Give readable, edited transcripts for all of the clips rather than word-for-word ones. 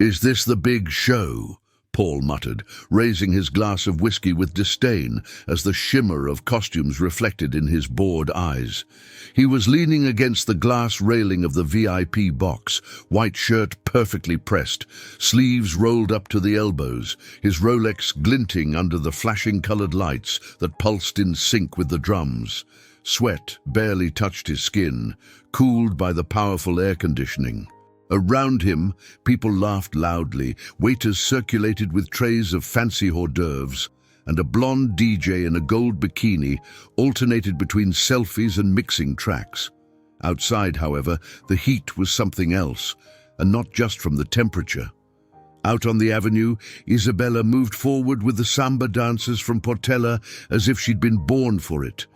"Is this the big show?" Paul muttered, raising his glass of whiskey with disdain as the shimmer of costumes reflected in his bored eyes. He was leaning against the glass railing of the VIP box, white shirt perfectly pressed, sleeves rolled up to the elbows, his Rolex glinting under the flashing colored lights that pulsed in sync with the drums. Sweat barely touched his skin, cooled by the powerful air conditioning. Around him, people laughed loudly, waiters circulated with trays of fancy hors d'oeuvres, and a blonde DJ in a gold bikini alternated between selfies and mixing tracks. Outside, however, the heat was something else, and not just from the temperature. Out on the avenue, Isabella moved forward with the samba dancers from Portela as if she'd been born for it.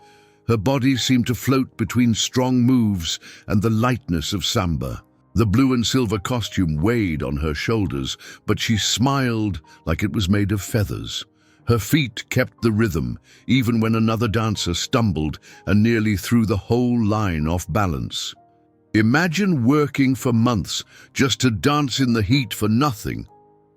Her body seemed to float between strong moves and the lightness of samba. The blue and silver costume weighed on her shoulders, but she smiled like it was made of feathers. Her feet kept the rhythm, even when another dancer stumbled and nearly threw the whole line off balance. "Imagine working for months just to dance in the heat for nothing,"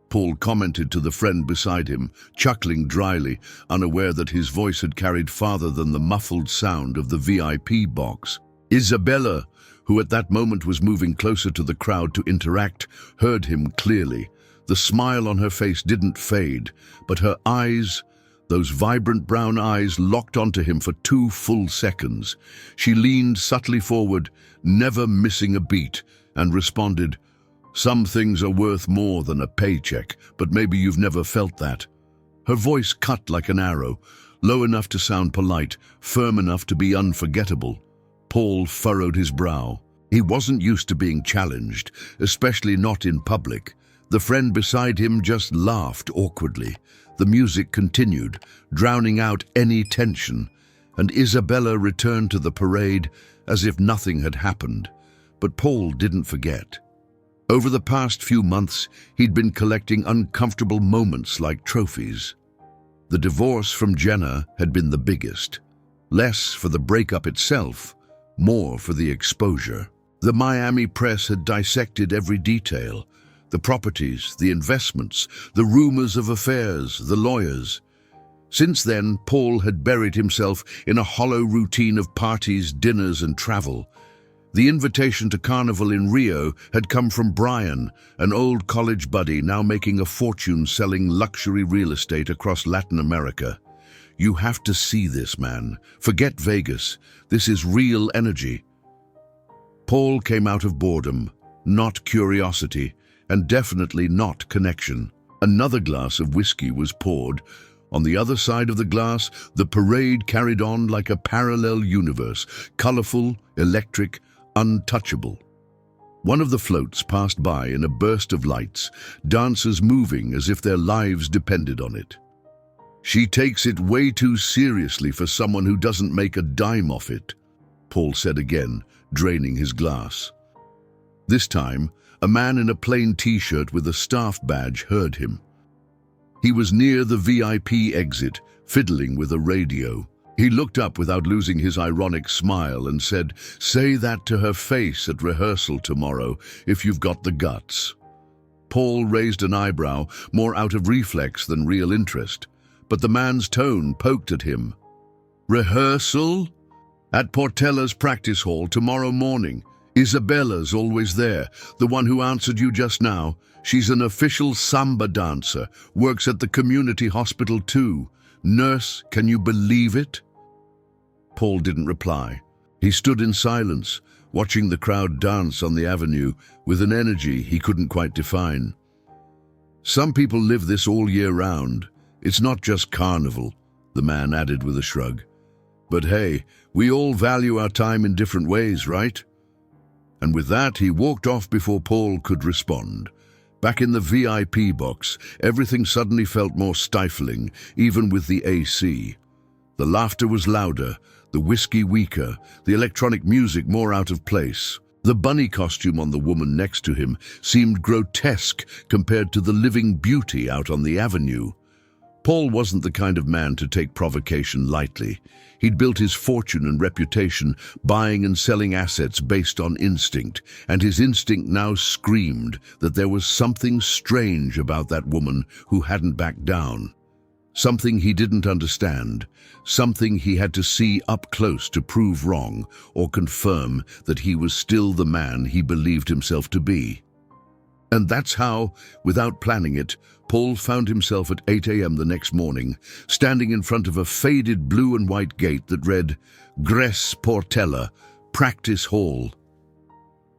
Paul commented to the friend beside him, chuckling dryly, unaware that his voice had carried farther than the muffled sound of the VIP box. Isabella, who at that moment was moving closer to the crowd to interact, heard him clearly. The smile on her face didn't fade, but her eyes, those vibrant brown eyes, locked onto him for 2 full seconds. She leaned subtly forward, never missing a beat, and responded, "Some things are worth more than a paycheck, but maybe you've never felt that." Her voice cut like an arrow, low enough to sound polite, firm enough to be unforgettable. Paul furrowed his brow. He wasn't used to being challenged, especially not in public. The friend beside him just laughed awkwardly. The music continued, drowning out any tension, and Isabella returned to the parade as if nothing had happened. But Paul didn't forget. Over the past few months, he'd been collecting uncomfortable moments like trophies. The divorce from Jenna had been the biggest. Less for the breakup itself, more for the exposure. The Miami press had dissected every detail: the properties, the investments, the rumors of affairs, the lawyers. Since then, Paul had buried himself in a hollow routine of parties, dinners, and travel. The invitation to Carnival in Rio had come from Brian, an old college buddy now making a fortune selling luxury real estate across Latin America. "You have to see this, man. Forget Vegas. This is real energy." Paul came out of boredom, not curiosity, and definitely not connection. Another glass of whiskey was poured. On the other side of the glass, the parade carried on like a parallel universe, colorful, electric, untouchable. One of the floats passed by in a burst of lights, dancers moving as if their lives depended on it. "She takes it way too seriously for someone who doesn't make a dime off it," Paul said again, draining his glass. This time, a man in a plain t-shirt with a staff badge heard him. He was near the VIP exit, fiddling with a radio. He looked up without losing his ironic smile and said, "Say that to her face at rehearsal tomorrow, if you've got the guts." Paul raised an eyebrow, more out of reflex than real interest, but the man's tone poked at him. "Rehearsal? At Portela's practice hall tomorrow morning. Isabella's always there, the one who answered you just now. She's an official samba dancer, works at the community hospital too. Nurse, can you believe it?" Paul didn't reply. He stood in silence, watching the crowd dance on the avenue with an energy he couldn't quite define. "Some people live this all year round. It's not just Carnival," the man added with a shrug. "But hey, we all value our time in different ways, right?" And with that, he walked off before Paul could respond. Back in the VIP box, everything suddenly felt more stifling, even with the AC. The laughter was louder, the whiskey weaker, the electronic music more out of place. The bunny costume on the woman next to him seemed grotesque compared to the living beauty out on the avenue. Paul wasn't the kind of man to take provocation lightly. He'd built his fortune and reputation buying and selling assets based on instinct, and his instinct now screamed that there was something strange about that woman who hadn't backed down. Something he didn't understand, something he had to see up close to prove wrong or confirm that he was still the man he believed himself to be. And that's how, without planning it, Paul found himself at 8 a.m. the next morning, standing in front of a faded blue and white gate that read, Gress Portella, Practice Hall.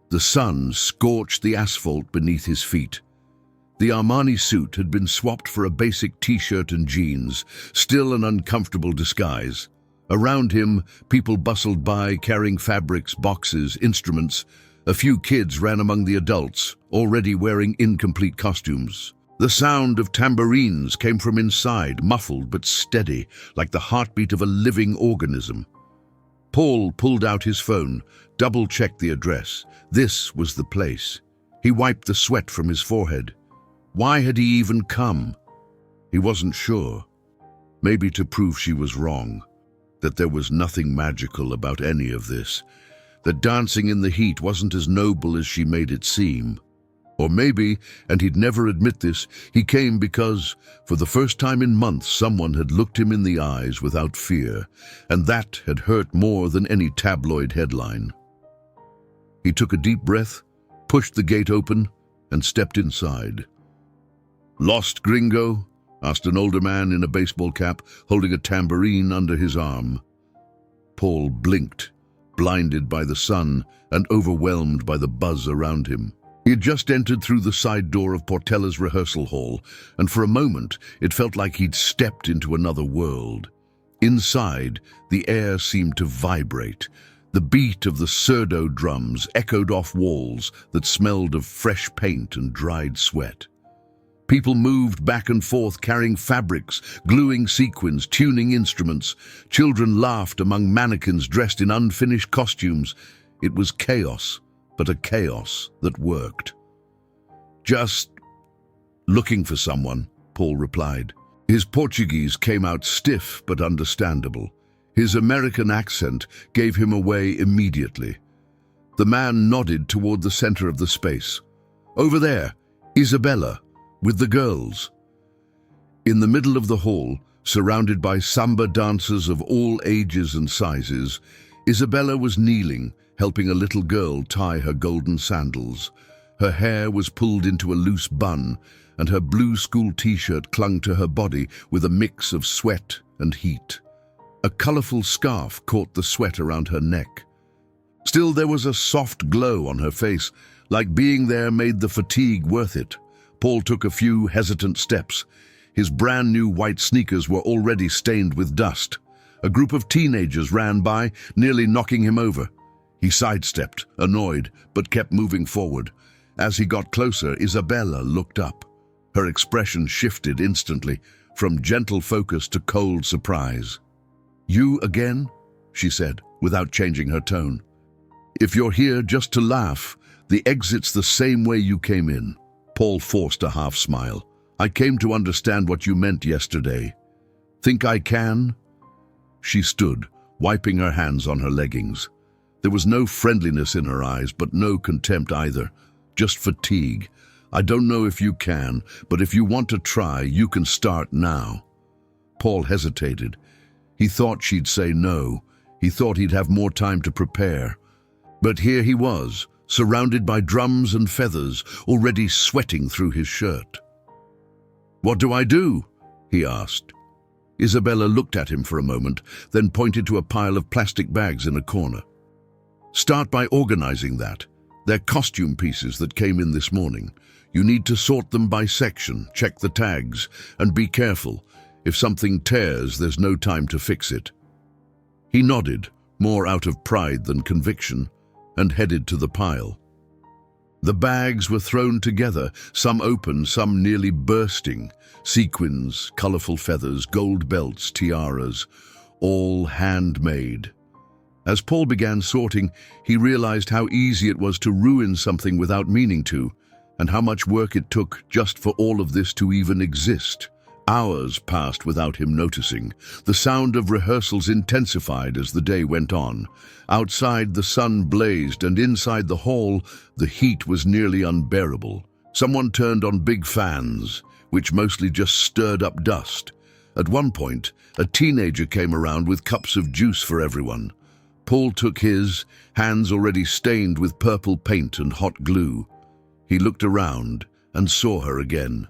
The sun scorched the asphalt beneath his feet. The Armani suit had been swapped for a basic t-shirt and jeans, still an uncomfortable disguise. Around him, people bustled by, carrying fabrics, boxes, instruments. A few kids ran among the adults, already wearing incomplete costumes. The sound of tambourines came from inside, muffled but steady, like the heartbeat of a living organism. Paul pulled out his phone, double-checked the address. This was the place. He wiped the sweat from his forehead. Why had he even come? He wasn't sure. Maybe to prove she was wrong, that there was nothing magical about any of this, that dancing in the heat wasn't as noble as she made it seem. Or maybe, and he'd never admit this, he came because, for the first time in months, someone had looked him in the eyes without fear, and that had hurt more than any tabloid headline. He took a deep breath, pushed the gate open, and stepped inside. "Lost, gringo?" asked an older man in a baseball cap, holding a tambourine under his arm. Paul blinked, blinded by the sun and overwhelmed by the buzz around him. He had just entered through the side door of Portella's rehearsal hall, and for a moment it felt like he'd stepped into another world. Inside, the air seemed to vibrate. The beat of the surdo drums echoed off walls that smelled of fresh paint and dried sweat. People moved back and forth, carrying fabrics, gluing sequins, tuning instruments. Children laughed among mannequins dressed in unfinished costumes. It was chaos, but a chaos that worked. "Just looking for someone," Paul replied. His Portuguese came out stiff but understandable. His American accent gave him away immediately. The man nodded toward the center of the space. "Over there, Isabella, with the girls." In the middle of the hall, surrounded by samba dancers of all ages and sizes, Isabella was kneeling, helping a little girl tie her golden sandals. Her hair was pulled into a loose bun, and her blue school t-shirt clung to her body with a mix of sweat and heat. A colorful scarf caught the sweat around her neck. Still, there was a soft glow on her face, like being there made the fatigue worth it. Paul took a few hesitant steps. His brand new white sneakers were already stained with dust. A group of teenagers ran by, nearly knocking him over. He sidestepped, annoyed, but kept moving forward. As he got closer, Isabella looked up. Her expression shifted instantly, from gentle focus to cold surprise. "You again?" she said, without changing her tone. "If you're here just to laugh, the exit's the same way you came in." Paul forced a half smile. "I came to understand what you meant yesterday. Think I can?" She stood, wiping her hands on her leggings. There was no friendliness in her eyes, but no contempt either. Just fatigue. "I don't know if you can, but if you want to try, you can start now." Paul hesitated. He thought she'd say no. He thought he'd have more time to prepare. But here he was, surrounded by drums and feathers, already sweating through his shirt. "What do I do?" he asked. Isabella looked at him for a moment, then pointed to a pile of plastic bags in a corner. "Start by organizing that. They're costume pieces that came in this morning. You need to sort them by section, check the tags, and be careful. If something tears, there's no time to fix it." He nodded, more out of pride than conviction, and headed to the pile. The bags were thrown together, some open, some nearly bursting. Sequins, colorful feathers, gold belts, tiaras, all handmade. As Paul began sorting, he realized how easy it was to ruin something without meaning to, and how much work it took just for all of this to even exist. Hours passed without him noticing. The sound of rehearsals intensified as the day went on. Outside, the sun blazed, and inside the hall, the heat was nearly unbearable. Someone turned on big fans, which mostly just stirred up dust. At one point, a teenager came around with cups of juice for everyone. Paul took his, hands already stained with purple paint and hot glue. He looked around and saw her again.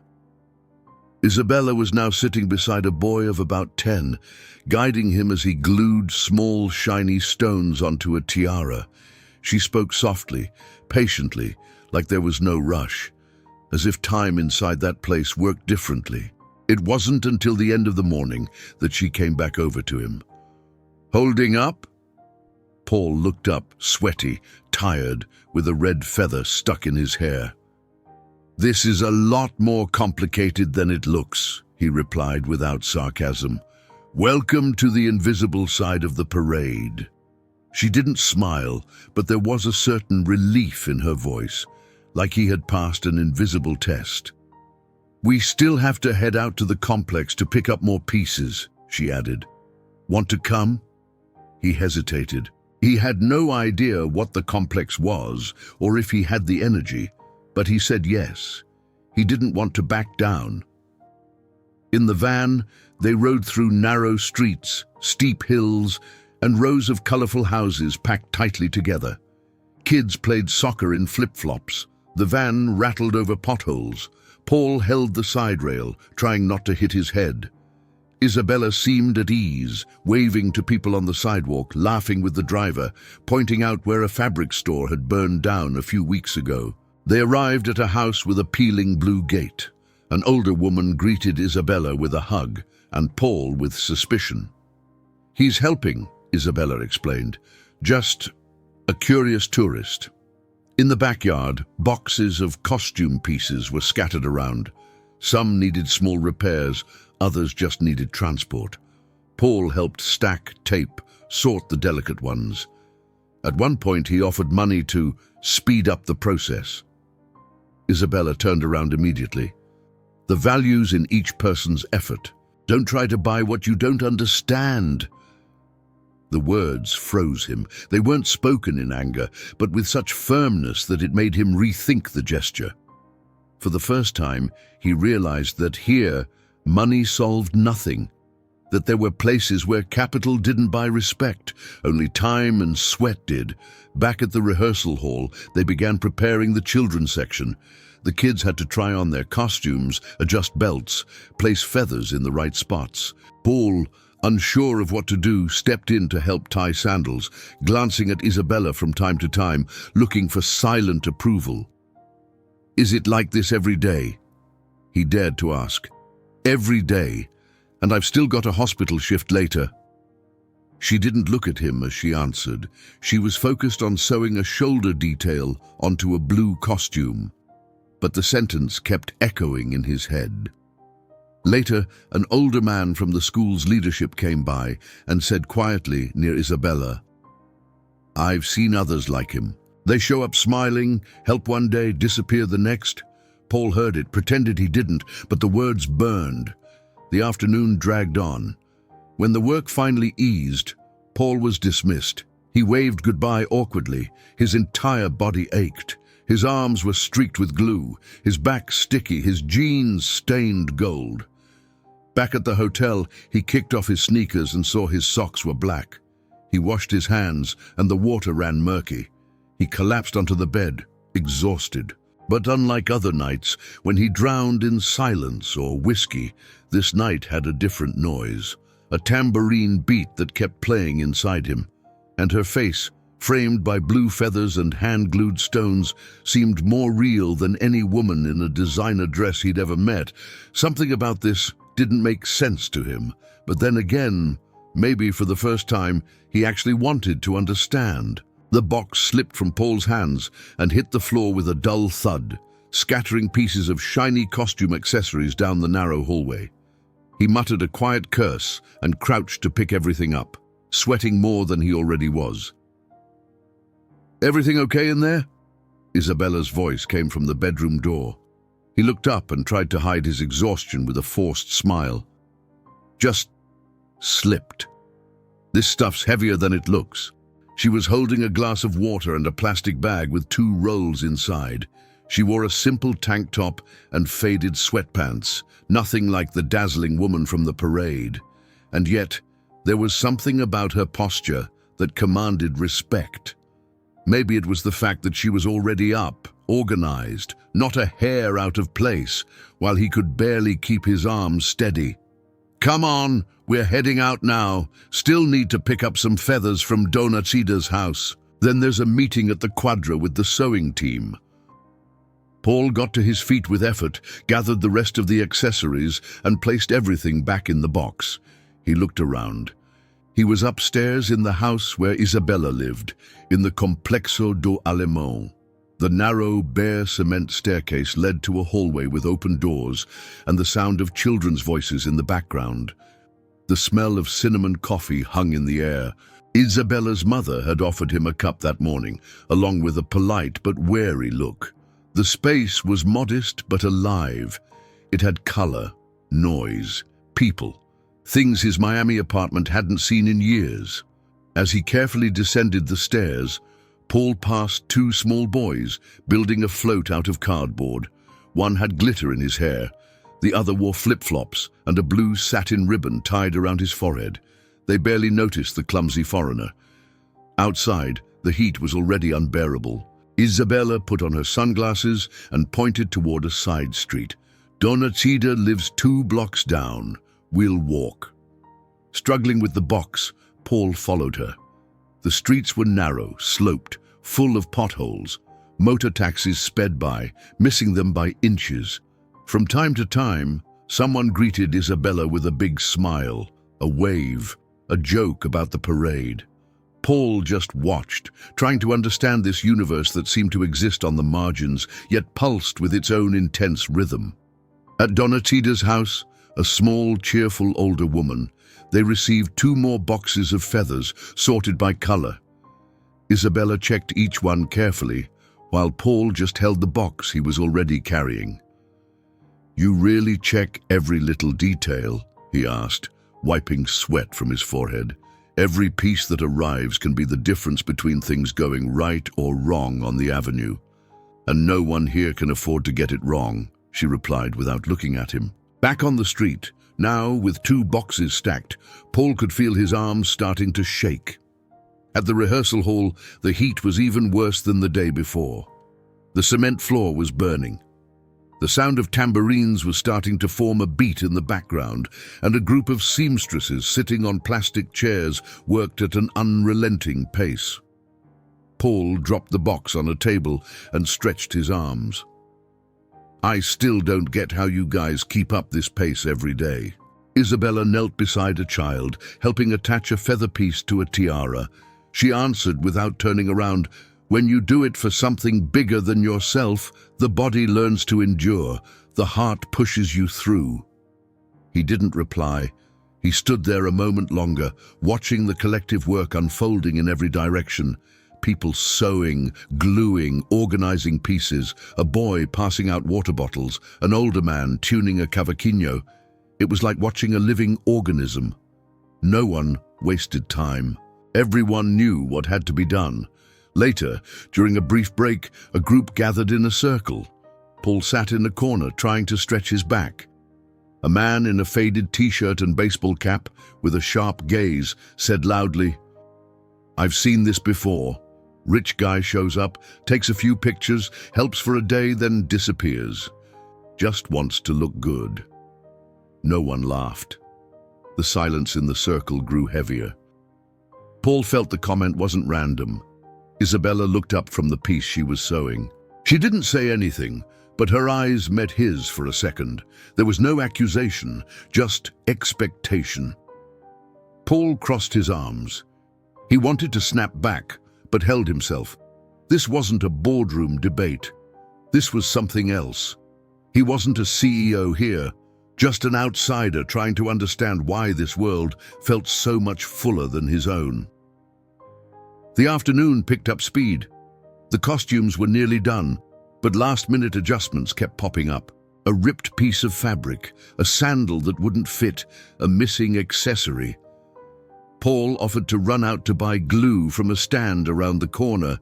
Isabella was now sitting beside a boy of about 10, guiding him as he glued small, shiny stones onto a tiara. She spoke softly, patiently, like there was no rush, as if time inside that place worked differently. It wasn't until the end of the morning that she came back over to him. "Holding up?" Paul looked up, sweaty, tired, with a red feather stuck in his hair. "This is a lot more complicated than it looks," he replied without sarcasm. "Welcome to the invisible side of the parade." She didn't smile, but there was a certain relief in her voice, like he had passed an invisible test. "We still have to head out to the complex to pick up more pieces," she added. "Want to come?" He hesitated. He had no idea what the complex was or if he had the energy, but he said yes. He didn't want to back down. In the van, they rode through narrow streets, steep hills, and rows of colorful houses packed tightly together. Kids played soccer in flip-flops. The van rattled over potholes. Paul held the side rail, trying not to hit his head. Isabella seemed at ease, waving to people on the sidewalk, laughing with the driver, pointing out where a fabric store had burned down a few weeks ago. They arrived at a house with a peeling blue gate. An older woman greeted Isabella with a hug, and Paul with suspicion. "He's helping," Isabella explained. "Just a curious tourist." In the backyard, boxes of costume pieces were scattered around. Some needed small repairs, others just needed transport. Paul helped stack, tape, sort the delicate ones. At one point, he offered money to speed up the process. Isabella turned around immediately. "The value's in each person's effort. Don't try to buy what you don't understand." The words froze him. They weren't spoken in anger, but with such firmness that it made him rethink the gesture. For the first time, he realized that here, money solved nothing, that there were places where capital didn't buy respect, only time and sweat did. Back at the rehearsal hall, they began preparing the children's section. The kids had to try on their costumes, adjust belts, place feathers in the right spots. Paul, unsure of what to do, stepped in to help tie sandals, glancing at Isabella from time to time, looking for silent approval. "Is it like this every day?" he dared to ask. "Every day, and I've still got a hospital shift later." She didn't look at him as she answered. She was focused on sewing a shoulder detail onto a blue costume, but the sentence kept echoing in his head. Later, an older man from the school's leadership came by and said quietly near Isabella, "I've seen others like him. They show up smiling, help one day, disappear the next." Paul heard it, pretended he didn't, but the words burned. The afternoon dragged on. When the work finally eased, Paul was dismissed. He waved goodbye awkwardly. His entire body ached. His arms were streaked with glue, his back sticky, his jeans stained gold. Back at the hotel, he kicked off his sneakers and saw his socks were black. He washed his hands, and the water ran murky. He collapsed onto the bed, exhausted. But unlike other nights, when he drowned in silence or whiskey, this night had a different noise, a tambourine beat that kept playing inside him. And her face, framed by blue feathers and hand-glued stones, seemed more real than any woman in a designer dress he'd ever met. Something about this didn't make sense to him, but then again, maybe for the first time, he actually wanted to understand. The box slipped from Paul's hands and hit the floor with a dull thud, scattering pieces of shiny costume accessories down the narrow hallway. He muttered a quiet curse and crouched to pick everything up, sweating more than he already was. "Everything okay in there?" Isabella's voice came from the bedroom door. He looked up and tried to hide his exhaustion with a forced smile. Just slipped. This stuff's heavier than it looks. She was holding a glass of water and a plastic bag with 2 rolls inside. She wore a simple tank top and faded sweatpants, nothing like the dazzling woman from the parade. And yet, there was something about her posture that commanded respect. Maybe it was the fact that she was already up, organized, not a hair out of place, while he could barely keep his arms steady. "Come on, we're heading out now. Still need to pick up some feathers from Donacida's house. Then there's a meeting at the Quadra with the sewing team." Paul got to his feet with effort, gathered the rest of the accessories, and placed everything back in the box. He looked around. He was upstairs in the house where Isabella lived, in the Complexo do Alemão. The narrow, bare cement staircase led to a hallway with open doors and the sound of children's voices in the background. The smell of cinnamon coffee hung in the air. Isabella's mother had offered him a cup that morning, along with a polite but wary look. The space was modest but alive. It had color, noise, people, things his Miami apartment hadn't seen in years. As he carefully descended the stairs, Paul passed 2 small boys building a float out of cardboard. One had glitter in his hair. The other wore flip-flops and a blue satin ribbon tied around his forehead. They barely noticed the clumsy foreigner. Outside, the heat was already unbearable. Isabella put on her sunglasses and pointed toward a side street. "Donacida lives 2 blocks down. We'll walk." Struggling with the box, Paul followed her. The streets were narrow, sloped, full of potholes. Motor taxis sped by, missing them by inches. From time to time, someone greeted Isabella with a big smile, a wave, a joke about the parade. Paul just watched, trying to understand this universe that seemed to exist on the margins, yet pulsed with its own intense rhythm. At Donacida's house, a small, cheerful older woman, they received 2 more boxes of feathers, sorted by color. Isabella checked each one carefully, while Paul just held the box he was already carrying. "You really check every little detail?" he asked, wiping sweat from his forehead. "Every piece that arrives can be the difference between things going right or wrong on the avenue. And no one here can afford to get it wrong," she replied without looking at him. Back on the street, now with 2 boxes stacked, Paul could feel his arms starting to shake. At the rehearsal hall, the heat was even worse than the day before. The cement floor was burning. The sound of tambourines was starting to form a beat in the background, and a group of seamstresses sitting on plastic chairs worked at an unrelenting pace. Paul dropped the box on a table and stretched his arms. "I still don't get how you guys keep up this pace every day." Isabella knelt beside a child, helping attach a feather piece to a tiara. She answered without turning around, "When you do it for something bigger than yourself, the body learns to endure. The heart pushes you through." He didn't reply. He stood there a moment longer, watching the collective work unfolding in every direction. People sewing, gluing, organizing pieces, a boy passing out water bottles, an older man tuning a cavaquinho. It was like watching a living organism. No one wasted time. Everyone knew what had to be done. Later, during a brief break, a group gathered in a circle. Paul sat in a corner trying to stretch his back. A man in a faded t-shirt and baseball cap, with a sharp gaze, said loudly, "I've seen this before. Rich guy shows up, takes a few pictures, helps for a day, then disappears. Just wants to look good." No one laughed. The silence in the circle grew heavier. Paul felt the comment wasn't random. Isabella looked up from the piece she was sewing. She didn't say anything, but her eyes met his for a second. There was no accusation, just expectation. Paul crossed his arms. He wanted to snap back, but held himself. This wasn't a boardroom debate. This was something else. He wasn't a CEO here, just an outsider trying to understand why this world felt so much fuller than his own. The afternoon picked up speed. The costumes were nearly done, but last-minute adjustments kept popping up. A ripped piece of fabric, a sandal that wouldn't fit, a missing accessory. Paul offered to run out to buy glue from a stand around the corner,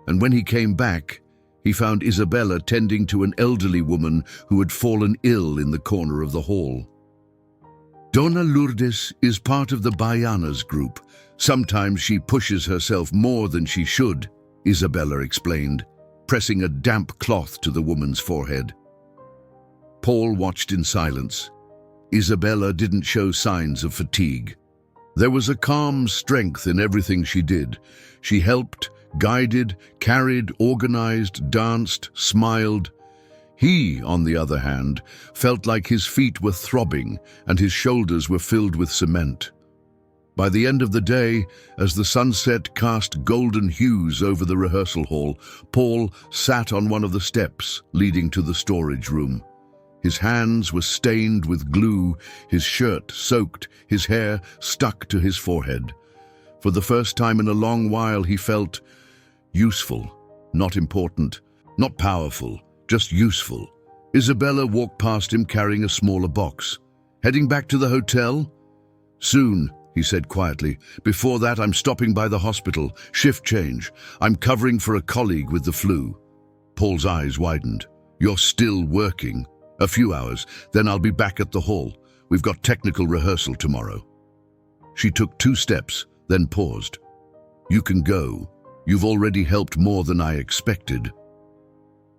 and when he came back, he found Isabella tending to an elderly woman who had fallen ill in the corner of the hall. Dona Lourdes is part of the Baianas group. Sometimes she pushes herself more than she should, Isabella explained, pressing a damp cloth to the woman's forehead. Paul watched in silence. Isabella didn't show signs of fatigue. There was a calm strength in everything she did. She helped, guided, carried, organized, danced, smiled. He, on the other hand, felt like his feet were throbbing and his shoulders were filled with cement. By the end of the day, as the sunset cast golden hues over the rehearsal hall, Paul sat on one of the steps leading to the storage room. His hands were stained with glue, his shirt soaked, his hair stuck to his forehead. For the first time in a long while, he felt useful, not important, not powerful, just useful. Isabella walked past him carrying a smaller box. Heading back to the hotel? Soon, he said quietly. Before that, I'm stopping by the hospital. Shift change. I'm covering for a colleague with the flu. Paul's eyes widened. You're still working? A few hours, then I'll be back at the hall. We've got technical rehearsal tomorrow. She took 2 steps, then paused. You can go. You've already helped more than I expected.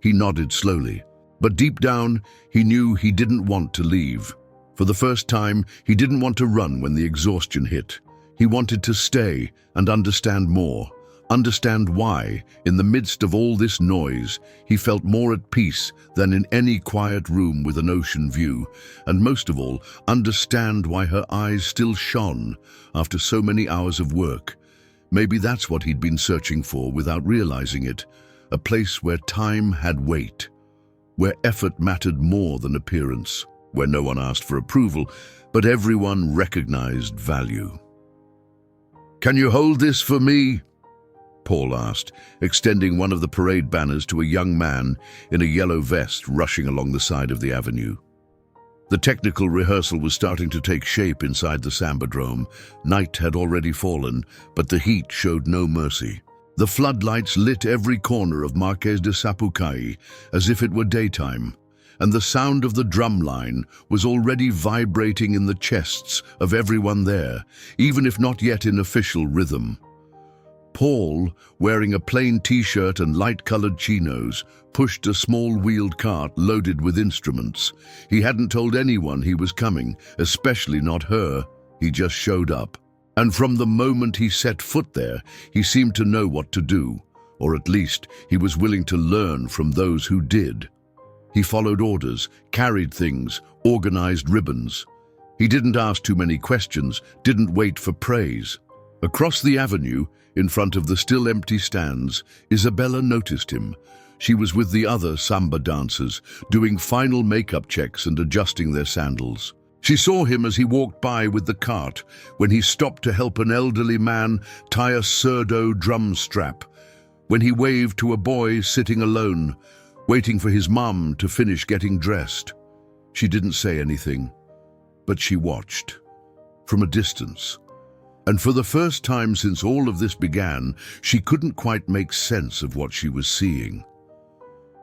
He nodded slowly, but deep down, he knew he didn't want to leave. For the first time, he didn't want to run when the exhaustion hit. He wanted to stay and understand more. Understand why, in the midst of all this noise, he felt more at peace than in any quiet room with an ocean view, and most of all, understand why her eyes still shone after so many hours of work. Maybe that's what he'd been searching for without realizing it, a place where time had weight, where effort mattered more than appearance, where no one asked for approval, but everyone recognized value. Can you hold this for me? Paul asked, extending one of the parade banners to a young man in a yellow vest rushing along the side of the avenue. The technical rehearsal was starting to take shape inside the Sambadrome. Night had already fallen, but the heat showed no mercy. The floodlights lit every corner of Marquês de Sapucaí as if it were daytime, and the sound of the drum line was already vibrating in the chests of everyone there, even if not yet in official rhythm. Paul, wearing a plain t-shirt and light-colored chinos, pushed a small wheeled cart loaded with instruments. He hadn't told anyone he was coming, especially not her. He just showed up. And from the moment he set foot there, he seemed to know what to do, or at least he was willing to learn from those who did. He followed orders, carried things, organized ribbons. He didn't ask too many questions, didn't wait for praise. Across the avenue, in front of the still empty stands, Isabella noticed him. She was with the other samba dancers, doing final makeup checks and adjusting their sandals. She saw him as he walked by with the cart, when he stopped to help an elderly man tie a surdo drum strap, when he waved to a boy sitting alone, waiting for his mum to finish getting dressed. She didn't say anything, but she watched, from a distance. And for the first time since all of this began, she couldn't quite make sense of what she was seeing.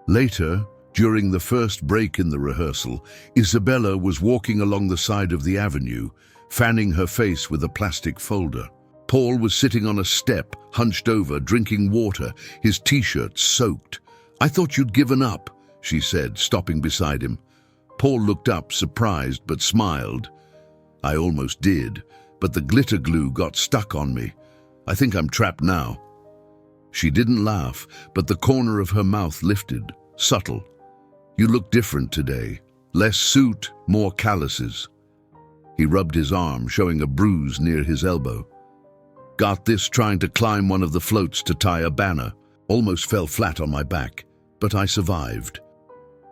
Later, during the first break in the rehearsal, Isabella was walking along the side of the avenue, fanning her face with a plastic folder. Paul was sitting on a step, hunched over, drinking water, his t-shirt soaked. "I thought you'd given up," she said, stopping beside him. Paul looked up, surprised, but smiled. "I almost did, but the glitter glue got stuck on me. I think I'm trapped now." She didn't laugh, but the corner of her mouth lifted, subtle. "You look different today. Less suit, more calluses." He rubbed his arm, showing a bruise near his elbow. "Got this trying to climb one of the floats to tie a banner. Almost fell flat on my back, but I survived."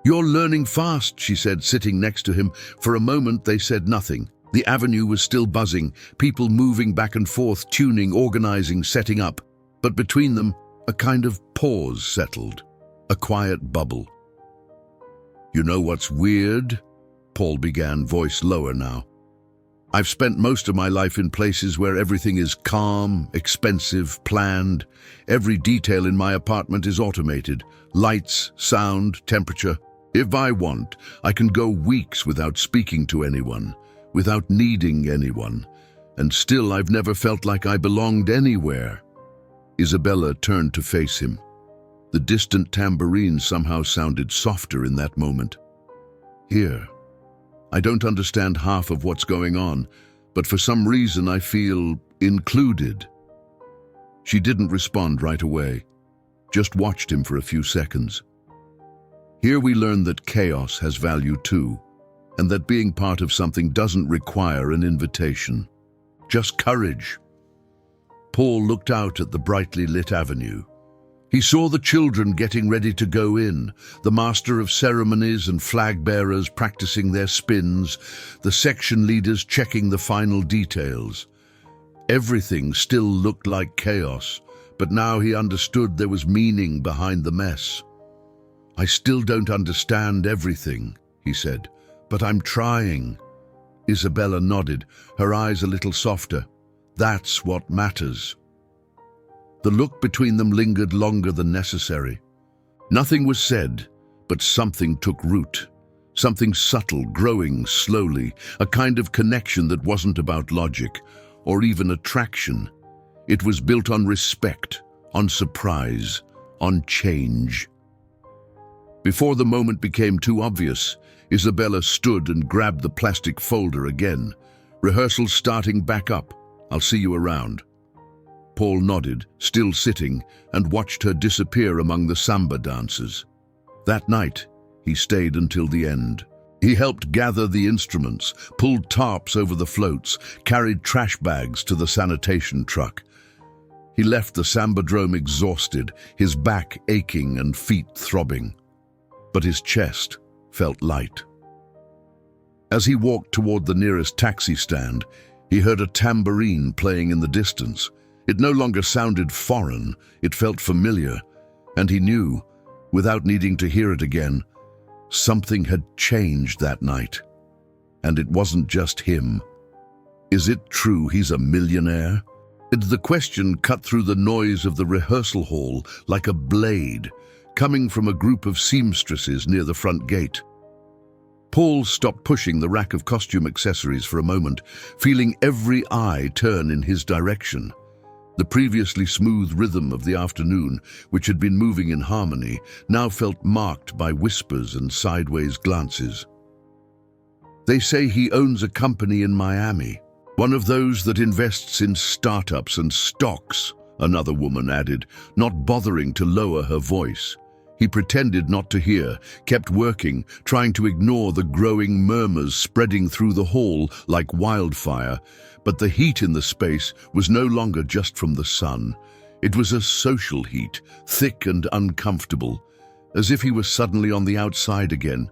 "You're learning fast," she said, sitting next to him. For a moment they said nothing. The avenue was still buzzing, people moving back and forth, tuning, organizing, setting up. But between them, a kind of pause settled, a quiet bubble. You know what's weird? Paul began, voice lower now. I've spent most of my life in places where everything is calm, expensive, planned. Every detail in my apartment is automated. Lights, sound, temperature. If I want, I can go weeks without speaking to anyone, without needing anyone. And still I've never felt like I belonged anywhere. Isabella turned to face him. The distant tambourine somehow sounded softer in that moment. Here. I don't understand half of what's going on, but for some reason I feel included. She didn't respond right away, just watched him for a few seconds. Here we learn that chaos has value too, and that being part of something doesn't require an invitation, just courage. Paul looked out at the brightly lit avenue. He saw the children getting ready to go in, the master of ceremonies and flag bearers practicing their spins, the section leaders checking the final details. Everything still looked like chaos, but now he understood there was meaning behind the mess. I still don't understand everything, he said, but I'm trying. Isabella nodded, her eyes a little softer. That's what matters. The look between them lingered longer than necessary. Nothing was said, but something took root. Something subtle, growing slowly, a kind of connection that wasn't about logic, or even attraction. It was built on respect, on surprise, on change. Before the moment became too obvious, Isabella stood and grabbed the plastic folder again. Rehearsal starting back up. I'll see you around. Paul nodded, still sitting, and watched her disappear among the samba dancers. That night, he stayed until the end. He helped gather the instruments, pulled tarps over the floats, carried trash bags to the sanitation truck. He left the sambadrome exhausted, his back aching and feet throbbing. But his chest felt light. As he walked toward the nearest taxi stand, he heard a tambourine playing in the distance. It no longer sounded foreign, it felt familiar, and he knew, without needing to hear it again, something had changed that night. And it wasn't just him. Is it true he's a millionaire? The question cut through the noise of the rehearsal hall like a blade, coming from a group of seamstresses near the front gate. Paul stopped pushing the rack of costume accessories for a moment, feeling every eye turn in his direction. The previously smooth rhythm of the afternoon, which had been moving in harmony, now felt marked by whispers and sideways glances. They say he owns a company in Miami, one of those that invests in startups and stocks, another woman added, not bothering to lower her voice. He pretended not to hear, kept working, trying to ignore the growing murmurs spreading through the hall like wildfire, but the heat in the space was no longer just from the sun. It was a social heat, thick and uncomfortable, as if he was suddenly on the outside again,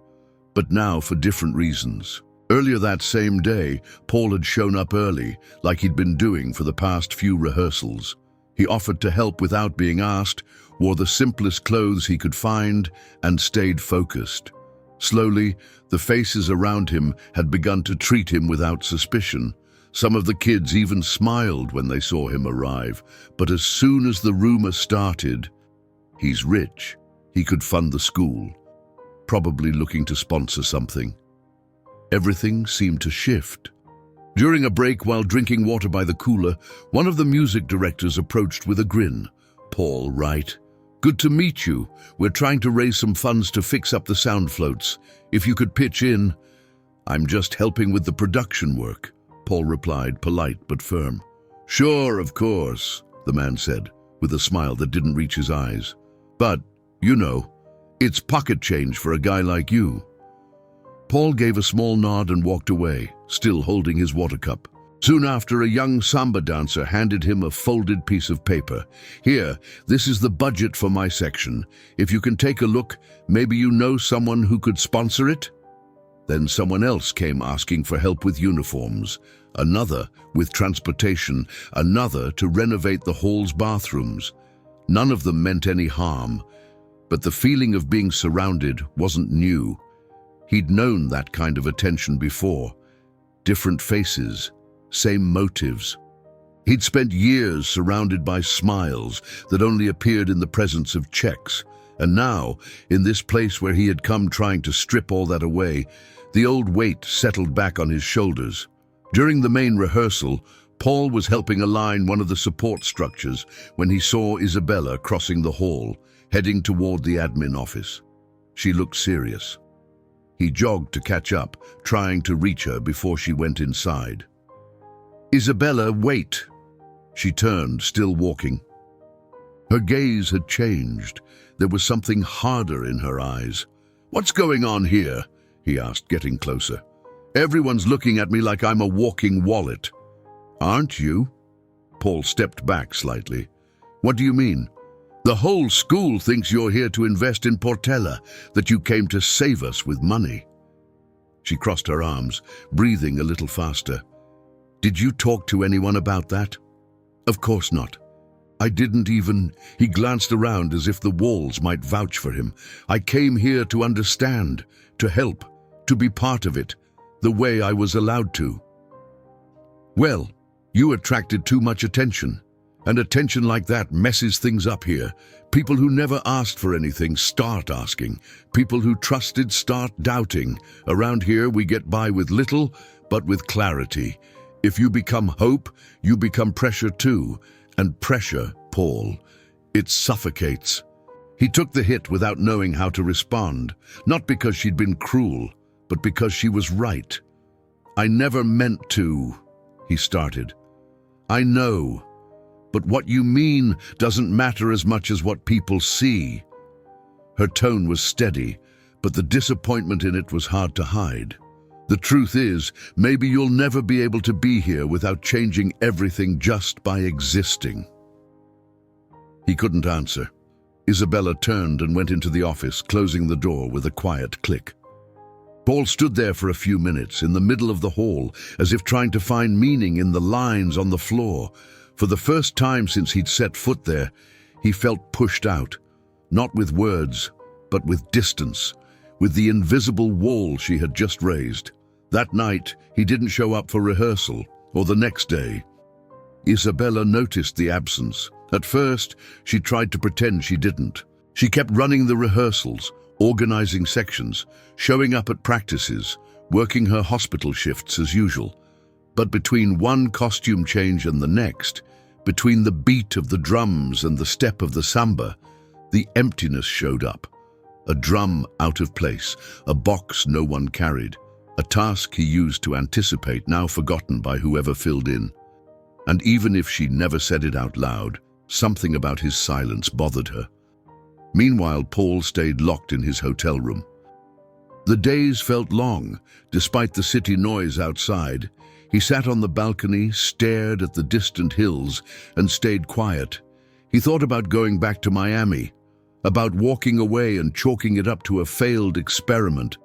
but now for different reasons. Earlier that same day, Paul had shown up early, like he'd been doing for the past few rehearsals. He offered to help without being asked, wore the simplest clothes he could find, and stayed focused. Slowly, the faces around him had begun to treat him without suspicion. Some of the kids even smiled when they saw him arrive, but as soon as the rumor started, he's rich, he could fund the school, probably looking to sponsor something. Everything seemed to shift. During a break while drinking water by the cooler, one of the music directors approached with a grin. Paul, right? Good to meet you. We're trying to raise some funds to fix up the sound floats. If you could pitch in. I'm just helping with the production work, Paul replied, polite but firm. Sure, of course, the man said, with a smile that didn't reach his eyes. But, you know, it's pocket change for a guy like you. Paul gave a small nod and walked away, still holding his water cup. Soon after, a young samba dancer handed him a folded piece of paper. Here, this is the budget for my section. If you can take a look, maybe you know someone who could sponsor it? Then someone else came asking for help with uniforms, another with transportation, another to renovate the hall's bathrooms. None of them meant any harm, but the feeling of being surrounded wasn't new. He'd known that kind of attention before. Different faces, same motives. He'd spent years surrounded by smiles that only appeared in the presence of checks. And now, in this place where he had come trying to strip all that away, the old weight settled back on his shoulders. During the main rehearsal, Paul was helping align one of the support structures when he saw Isabella crossing the hall, heading toward the admin office. She looked serious. He jogged to catch up, trying to reach her before she went inside. "Isabella, wait!" She turned, still walking. Her gaze had changed. There was something harder in her eyes. "What's going on here?" he asked, getting closer. "Everyone's looking at me like I'm a walking wallet." "Aren't you?" Paul stepped back slightly. "What do you mean?" "The whole school thinks you're here to invest in Portella, that you came to save us with money." She crossed her arms, breathing a little faster. "Did you talk to anyone about that?" "Of course not. I didn't even..." He glanced around as if the walls might vouch for him. "I came here to understand, to help, to be part of it, the way I was allowed to." "Well, you attracted too much attention. And attention like that messes things up here. People who never asked for anything start asking. People who trusted start doubting. Around here we get by with little, but with clarity. If you become hope, you become pressure too. And pressure, Paul, it suffocates." He took the hit without knowing how to respond, not because she'd been cruel, but because she was right. "I never meant to," he started. "I know. But what you mean doesn't matter as much as what people see." Her tone was steady, but the disappointment in it was hard to hide. "The truth is, maybe you'll never be able to be here without changing everything just by existing." He couldn't answer. Isabella turned and went into the office, closing the door with a quiet click. Paul stood there for a few minutes in the middle of the hall, as if trying to find meaning in the lines on the floor. For the first time since he'd set foot there, he felt pushed out, not with words, but with distance, with the invisible wall she had just raised. That night, he didn't show up for rehearsal, or the next day. Isabella noticed the absence. At first, she tried to pretend she didn't. She kept running the rehearsals, organizing sections, showing up at practices, working her hospital shifts as usual. But between one costume change and the next, between the beat of the drums and the step of the samba, the emptiness showed up. A drum out of place, a box no one carried, a task he used to anticipate, now forgotten by whoever filled in. And even if she never said it out loud, something about his silence bothered her. Meanwhile, Paul stayed locked in his hotel room. The days felt long, despite the city noise outside. He sat on the balcony, stared at the distant hills, and stayed quiet. He thought about going back to Miami, about walking away and chalking it up to a failed experiment.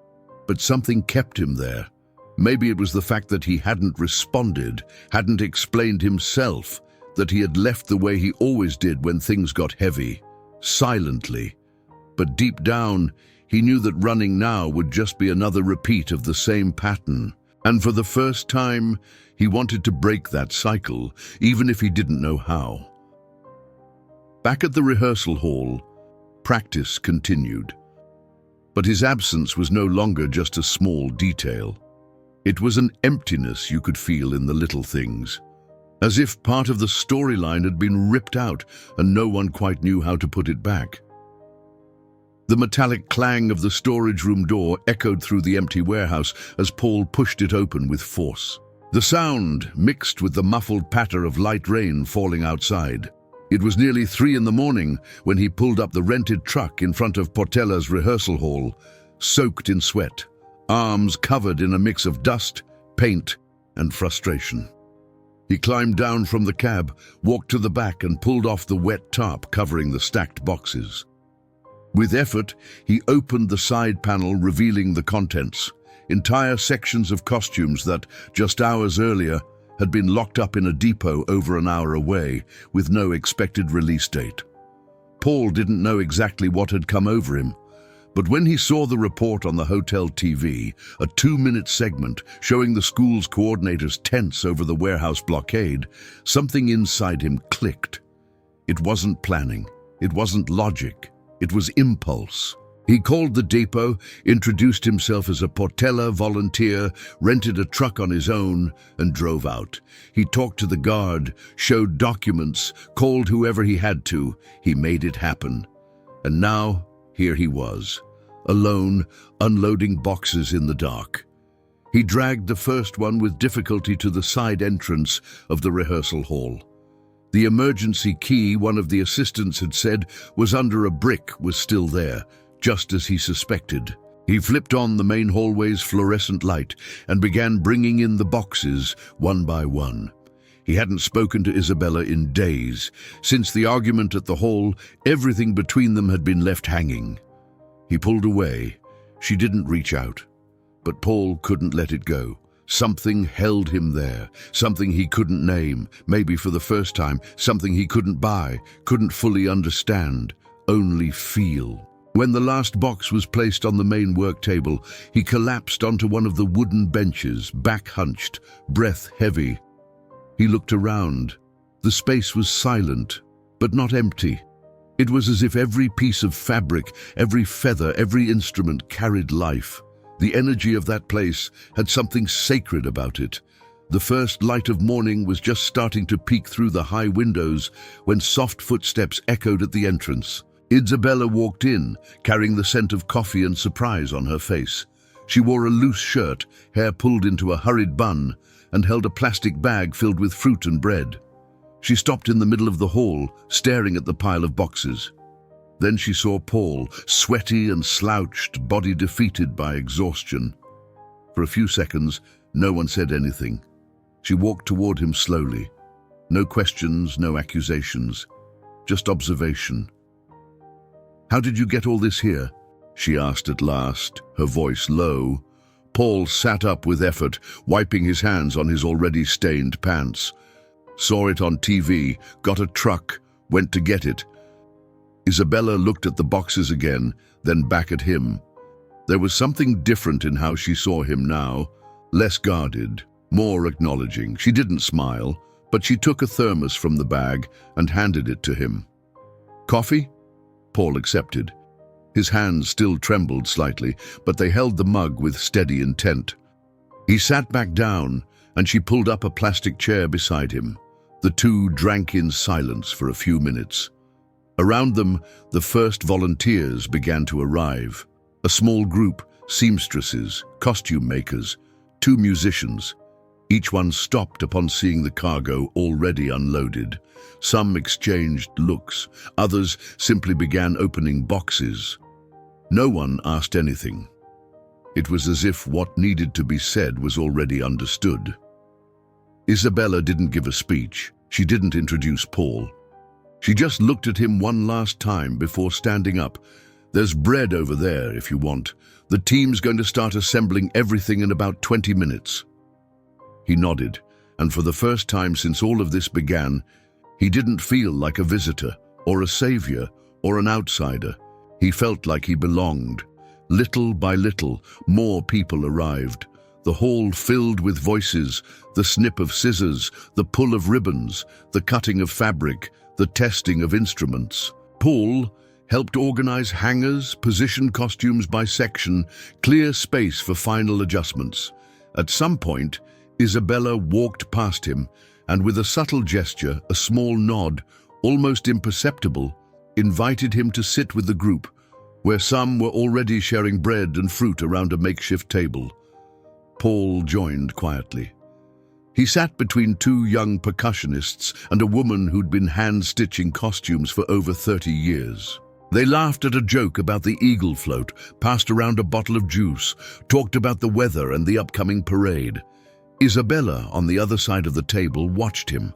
But something kept him there. Maybe it was the fact that he hadn't responded, hadn't explained himself, that he had left the way he always did when things got heavy, silently. But deep down, he knew that running now would just be another repeat of the same pattern. And for the first time, he wanted to break that cycle, even if he didn't know how. Back at the rehearsal hall, practice continued. But his absence was no longer just a small detail. It was an emptiness you could feel in the little things, as if part of the storyline had been ripped out and no one quite knew how to put it back. The metallic clang of the storage room door echoed through the empty warehouse as Paul pushed it open with force. The sound mixed with the muffled patter of light rain falling outside. It was nearly 3 in the morning when he pulled up the rented truck in front of Portella's rehearsal hall, soaked in sweat, arms covered in a mix of dust, paint, and frustration. He climbed down from the cab, walked to the back, and pulled off the wet tarp covering the stacked boxes. With effort, he opened the side panel, revealing the contents, entire sections of costumes that, just hours earlier, had been locked up in a depot over an hour away, with no expected release date. Paul didn't know exactly what had come over him, But when he saw the report on the hotel TV, a 2-minute segment showing the school's coordinators tense over the warehouse blockade, something inside him clicked. It wasn't planning. It wasn't logic. It was impulse. He called the depot, introduced himself as a Portella volunteer, rented a truck on his own, and drove out. He talked to the guard, showed documents, called whoever he had to. He made it happen. And now, here he was, alone, unloading boxes in the dark. He dragged the first one with difficulty to the side entrance of the rehearsal hall. The emergency key one of the assistants had said was under a brick was still there, just as he suspected. He flipped on the main hallway's fluorescent light and began bringing in the boxes one by one. He hadn't spoken to Isabella in days. Since the argument at the hall, everything between them had been left hanging. He pulled away. She didn't reach out. But Paul couldn't let it go. Something held him there, something he couldn't name, maybe for the first time, something he couldn't buy, couldn't fully understand, only feel. When the last box was placed on the main work table, he collapsed onto one of the wooden benches, back hunched, breath heavy. He looked around. The space was silent, but not empty. It was as if every piece of fabric, every feather, every instrument carried life. The energy of that place had something sacred about it. The first light of morning was just starting to peek through the high windows when soft footsteps echoed at the entrance. Isabella walked in, carrying the scent of coffee and surprise on her face. She wore a loose shirt, hair pulled into a hurried bun, and held a plastic bag filled with fruit and bread. She stopped in the middle of the hall, staring at the pile of boxes. Then she saw Paul, sweaty and slouched, body defeated by exhaustion. For a few seconds, no one said anything. She walked toward him slowly. No questions, no accusations, just observation. "How did you get all this here?" she asked at last, her voice low. Paul sat up with effort, wiping his hands on his already stained pants. "Saw it on TV, got a truck, went to get it." Isabella looked at the boxes again, then back at him. There was something different in how she saw him now, less guarded, more acknowledging. She didn't smile, but she took a thermos from the bag and handed it to him. "Coffee?" Paul accepted. His hands still trembled slightly, but they held the mug with steady intent. He sat back down, and she pulled up a plastic chair beside him. The two drank in silence for a few minutes. Around them, the first volunteers began to arrive. A small group, seamstresses, costume makers, 2 musicians. Each one stopped upon seeing the cargo already unloaded. Some exchanged looks, others simply began opening boxes. No one asked anything. It was as if what needed to be said was already understood. Isabella didn't give a speech. She didn't introduce Paul. She just looked at him one last time before standing up. "There's bread over there if you want. The team's going to start assembling everything in about 20 minutes. He nodded, and for the first time since all of this began, he didn't feel like a visitor, or a savior, or an outsider. He felt like he belonged. Little by little, more people arrived. The hall filled with voices, the snip of scissors, the pull of ribbons, the cutting of fabric, the testing of instruments. Paul helped organize hangars, position costumes by section, clear space for final adjustments. At some point, Isabella walked past him, and with a subtle gesture, a small nod, almost imperceptible, invited him to sit with the group, where some were already sharing bread and fruit around a makeshift table. Paul joined quietly. He sat between 2 young percussionists and a woman who'd been hand-stitching costumes for over 30 years. They laughed at a joke about the eagle float, passed around a bottle of juice, talked about the weather and the upcoming parade. Isabella, on the other side of the table, watched him.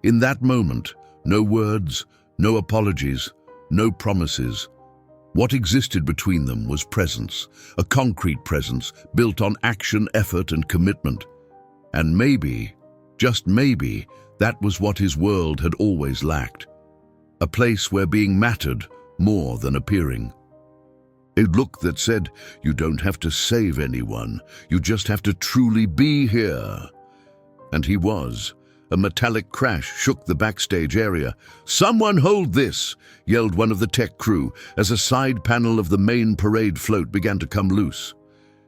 In that moment, no words, no apologies, no promises. What existed between them was presence, a concrete presence built on action, effort, and commitment. And maybe, just maybe, that was what his world had always lacked. A place where being mattered more than appearing. A look that said, "You don't have to save anyone, you just have to truly be here." And he was. A metallic crash shook the backstage area. "Someone hold this!" yelled one of the tech crew as a side panel of the main parade float began to come loose.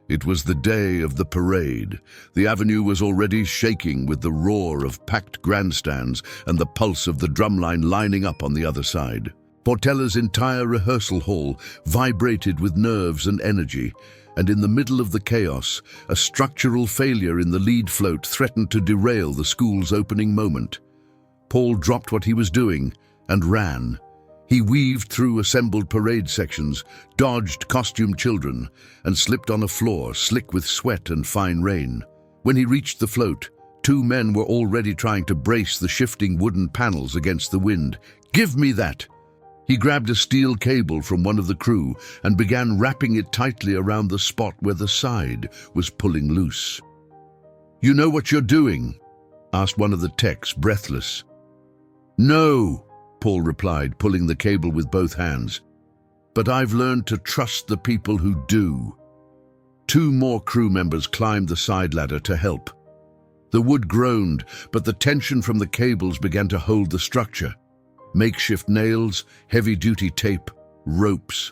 It was the day of the parade. The avenue was already shaking with the roar of packed grandstands and the pulse of the drumline lining up on the other side. Portella's entire rehearsal hall vibrated with nerves and energy, and in the middle of the chaos, a structural failure in the lead float threatened to derail the school's opening moment. Paul dropped what he was doing and ran. He weaved through assembled parade sections, dodged costumed children, and slipped on a floor slick with sweat and fine rain. When he reached the float, two men were already trying to brace the shifting wooden panels against the wind. "Give me that!" He grabbed a steel cable from one of the crew and began wrapping it tightly around the spot where the side was pulling loose. "You know what you're doing?" asked one of the techs, breathless. "No," Paul replied, pulling the cable with both hands. "But I've learned to trust the people who do." Two more crew members climbed the side ladder to help. The wood groaned, but the tension from the cables began to hold the structure. Makeshift nails, heavy-duty tape, ropes.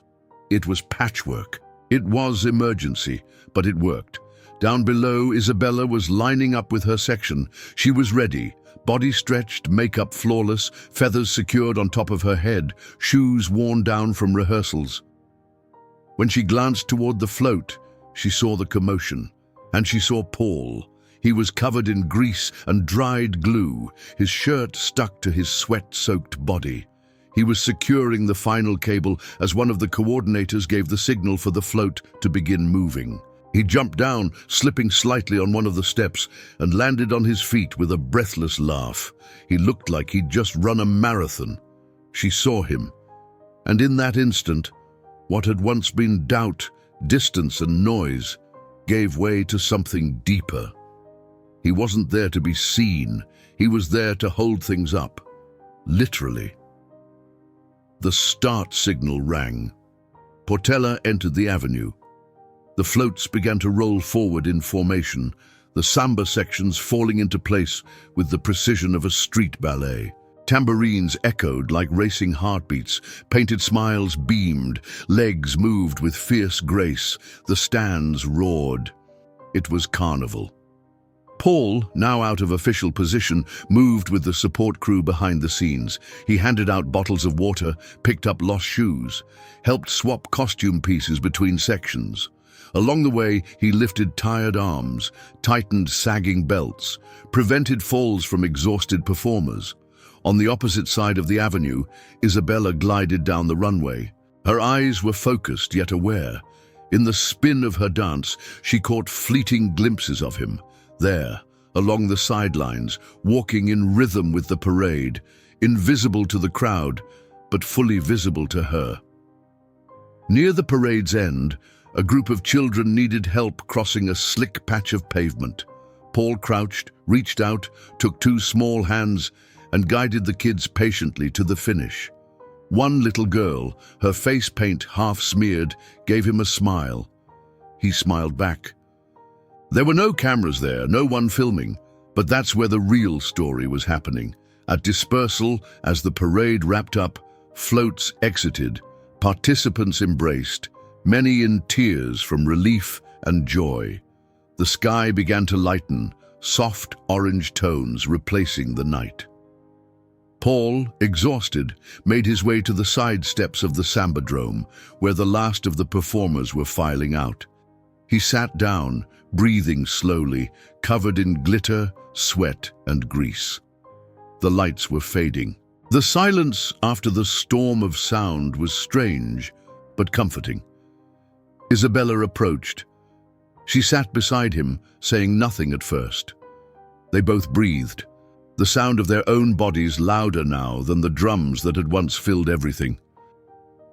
It was patchwork. It was emergency, but it worked. Down below, Isabella was lining up with her section. She was ready, body stretched, makeup flawless, feathers secured on top of her head, shoes worn down from rehearsals. When she glanced toward the float, she saw the commotion, and she saw Paul. He was covered in grease and dried glue, his shirt stuck to his sweat-soaked body. He was securing the final cable as one of the coordinators gave the signal for the float to begin moving. He jumped down, slipping slightly on one of the steps, and landed on his feet with a breathless laugh. He looked like he'd just run a marathon. She saw him, and in that instant, what had once been doubt, distance, and noise gave way to something deeper. He wasn't there to be seen. He was there to hold things up. Literally. The start signal rang. Portella entered the avenue. The floats began to roll forward in formation, the samba sections falling into place with the precision of a street ballet. Tambourines echoed like racing heartbeats, painted smiles beamed, legs moved with fierce grace, the stands roared. It was carnival. Paul, now out of official position, moved with the support crew behind the scenes. He handed out bottles of water, picked up lost shoes, helped swap costume pieces between sections. Along the way, he lifted tired arms, tightened sagging belts, prevented falls from exhausted performers. On the opposite side of the avenue, Isabella glided down the runway. Her eyes were focused yet aware. In the spin of her dance, she caught fleeting glimpses of him. There, along the sidelines, walking in rhythm with the parade, invisible to the crowd, but fully visible to her. Near the parade's end, a group of children needed help crossing a slick patch of pavement. Paul crouched, reached out, took two small hands, and guided the kids patiently to the finish. One little girl, her face paint half smeared, gave him a smile. He smiled back. There were no cameras there, no one filming, but that's where the real story was happening. At dispersal, as the parade wrapped up, floats exited, participants embraced, many in tears from relief and joy. The sky began to lighten, soft orange tones replacing the night. Paul, exhausted, made his way to the side steps of the Sambadrome, where the last of the performers were filing out. He sat down, breathing slowly, covered in glitter, sweat, and grease. The lights were fading. The silence after the storm of sound was strange, but comforting. Isabella approached. She sat beside him, saying nothing at first. They both breathed, the sound of their own bodies louder now than the drums that had once filled everything.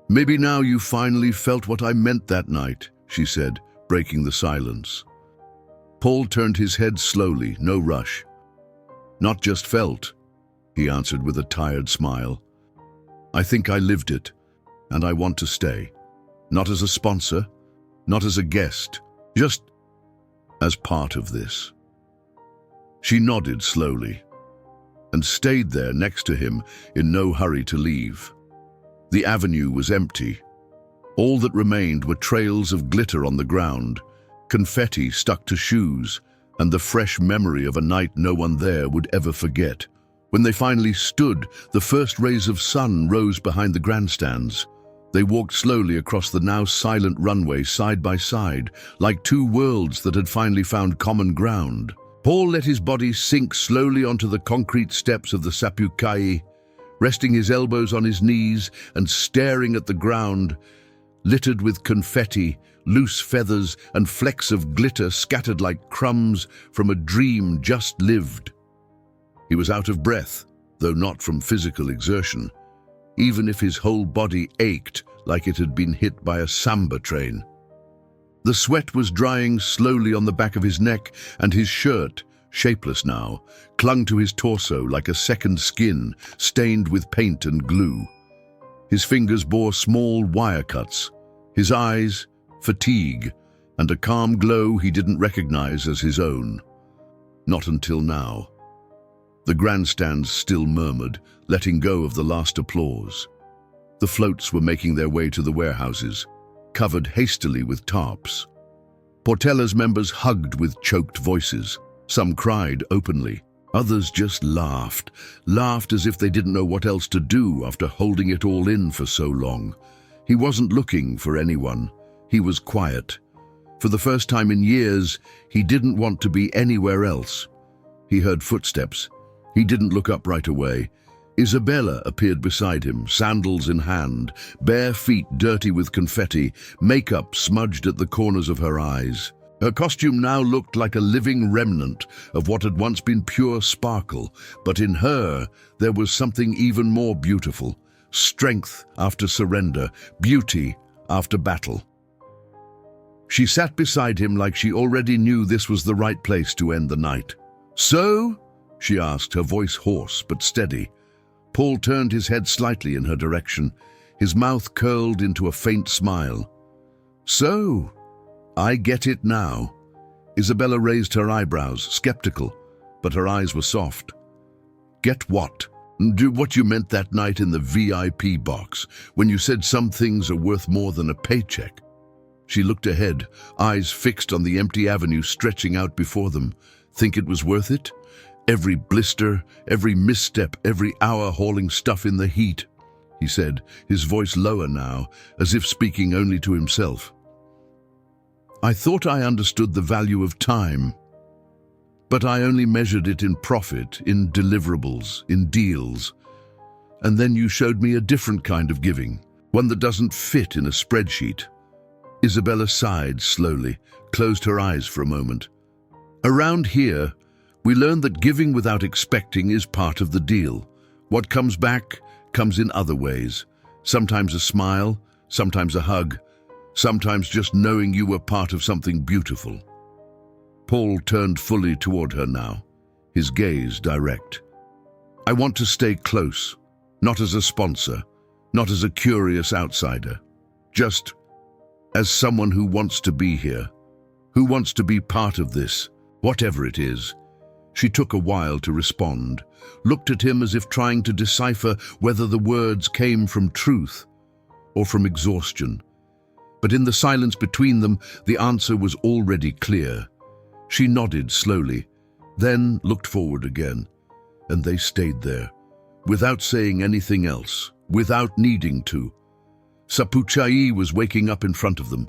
"Maybe now you finally felt what I meant that night," she said, breaking the silence. Paul turned his head slowly, no rush. "Not just felt," he answered with a tired smile. "I think I lived it, and I want to stay. Not as a sponsor, not as a guest, just as part of this. She nodded slowly and stayed there next to him in no hurry to leave. The avenue was empty. All that remained were trails of glitter on the ground, confetti stuck to shoes, and the fresh memory of a night no one there would ever forget. When they finally stood, the first rays of sun rose behind the grandstands. They walked slowly across the now silent runway side by side, like two worlds that had finally found common ground. Paul let his body sink slowly onto the concrete steps of the Sapucaí, resting his elbows on his knees and staring at the ground, littered with confetti, loose feathers, and flecks of glitter scattered like crumbs from a dream just lived. He was out of breath, though not from physical exertion, even if his whole body ached like it had been hit by a samba train. The sweat was drying slowly on the back of his neck, and his shirt, shapeless now, clung to his torso like a second skin stained with paint and glue. His fingers bore small wire cuts, his eyes, fatigue, and a calm glow he didn't recognize as his own. Not until now. The grandstands still murmured, letting go of the last applause. The floats were making their way to the warehouses, covered hastily with tarps. Portella's members hugged with choked voices. Some cried openly. Others just laughed as if they didn't know what else to do after holding it all in for so long. He wasn't looking for anyone. He was quiet. For the first time in years, he didn't want to be anywhere else. He heard footsteps. He didn't look up right away. Isabella appeared beside him, sandals in hand, bare feet dirty with confetti, makeup smudged at the corners of her eyes. Her costume now looked like a living remnant of what had once been pure sparkle, but in her there was something even more beautiful. Strength after surrender, beauty after battle. She sat beside him like she already knew this was the right place to end the night. "So?" she asked, her voice hoarse but steady. Paul turned his head slightly in her direction, his mouth curled into a faint smile. "So, I get it now." Isabella raised her eyebrows, skeptical, but her eyes were soft. "Get what?" "Do what you meant that night in the VIP box, when you said some things are worth more than a paycheck." She looked ahead, eyes fixed on the empty avenue stretching out before them. "Think it was worth it? Every blister, every misstep, every hour hauling stuff in the heat," he said, his voice lower now, as if speaking only to himself. "I thought I understood the value of time, but I only measured it in profit, in deliverables, in deals. And then you showed me a different kind of giving, one that doesn't fit in a spreadsheet." Isabella sighed slowly, closed her eyes for a moment. "Around here, we learned that giving without expecting is part of the deal. What comes back comes in other ways. Sometimes a smile, sometimes a hug, sometimes just knowing you were part of something beautiful." Paul turned fully toward her now, his gaze direct. "I want to stay close, not as a sponsor, not as a curious outsider, just as someone who wants to be here, who wants to be part of this, whatever it is." She took a while to respond, looked at him as if trying to decipher whether the words came from truth or from exhaustion. But in the silence between them, the answer was already clear. She nodded slowly, then looked forward again, and they stayed there, without saying anything else, without needing to. Sapucaí was waking up in front of them.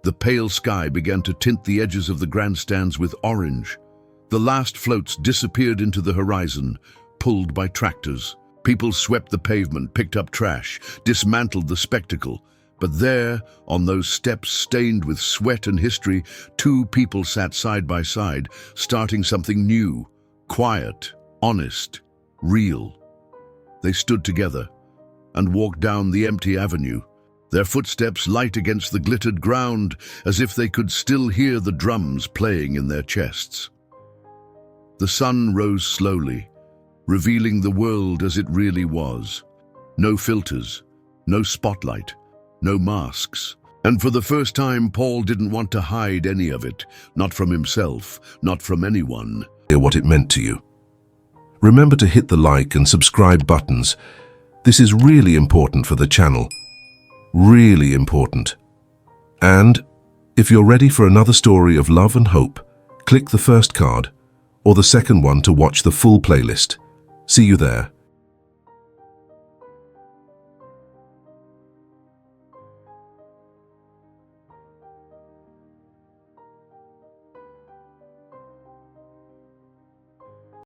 The pale sky began to tint the edges of the grandstands with orange. The last floats disappeared into the horizon, pulled by tractors. People swept the pavement, picked up trash, dismantled the spectacle. But there, on those steps stained with sweat and history, two people sat side by side, starting something new, quiet, honest, real. They stood together and walked down the empty avenue, their footsteps light against the glittered ground, as if they could still hear the drums playing in their chests. The sun rose slowly, revealing the world as it really was. No filters, no spotlight, no masks, And for the first time, Paul didn't want to hide any of it, not from himself, not from anyone. What it meant to you. Remember to hit the like and subscribe buttons. This is really important for the channel. Really important. And if you're ready for another story of love and hope, click the first card or the second one to watch the full playlist. See you there.